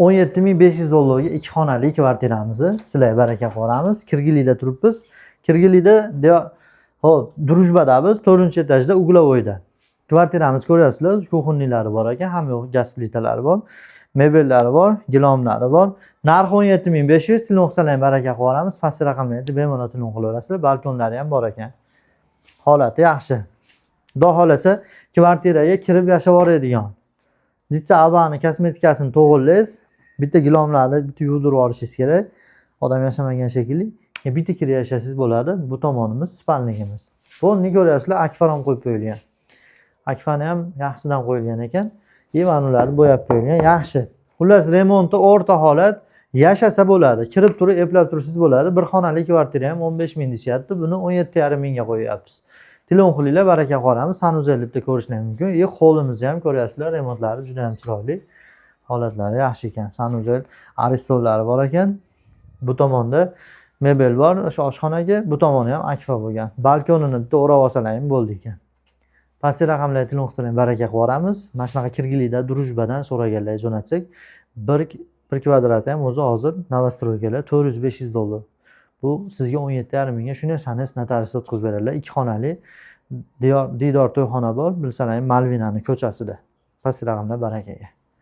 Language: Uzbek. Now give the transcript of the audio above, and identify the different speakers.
Speaker 1: $17.500 ga 2 xonali kvartiramizni sizlarga baraka qilamiz. Kirgilida turibmiz. Kirgilida hop, Drujbadamiz, 4-etajda, uglovoyda. Kvartiramiz ko'ryapsizlar, kuxonniylari bor ekan, hamma yoq gaz plitalari bor, mebellari bor, gilomlari bor. Narxi 17.500, telefon qilsanglar baraka qilamiz. Pastki raqamlarga bemalol telefon qilaverasizlar. Balkonlari ham bor ekan. Holati yaxshi. Xudo xolasa, kvartiraga kirib yashab oladigan. Jicha abani kosmetikasini to'g'irlaysiz, bitta gilomlarni bitta yuvdirib olishingiz kerak. Odam yashamagan shekilli. Bitta kirib yashasangiz bo'ladi. Bu tomonimiz spalnigimiz. Buni ko'ryapsizlar, akfar ham qo'yib qo'yilgan. Akfani ham yaxshidan qo'yilgan ekan. Evanularni bo'yab qo'yilgan, yaxshi. Xullas, remonti o'rta holat, yashasa bo'ladi. Kirib turib, eplab tursangiz bo'ladi. Bir xonali kvartira ham 15 ming deyapti. Buni 17,5 mingga qo'yapmiz. Telefon qilinglar, baraka qilamiz. Sanuzellikda ko'rishlar mumkin. Holimizni ham ko'ryapsizlar, remontlari juda ham chiroyli. Holatlari yaxshi ekan. Sanuzel aristollari bor ekan. Bu tomonda mebel bor, o'sha oshxonaga, bu tomoni ham akfa bo'lgan. Balkonini bitta o'rab olsalar ham bo'ldi ekan. Pastki raqamlarga telefon qilsanglar baraka qilamiz. Mana shunaqa Kirgilida, Drujbadan so'raganlar jo'natsak, 1 kvadrat ham o'zi hozir novostroykalar $400-500. Bu sizga 17,5 mingga shuni sanis notariusda o'tkazib beradilar. 2 xonali Didor to'yxona bor, bilsanglar Malvinani ko'chasida. Pastki raqamlar barakaga.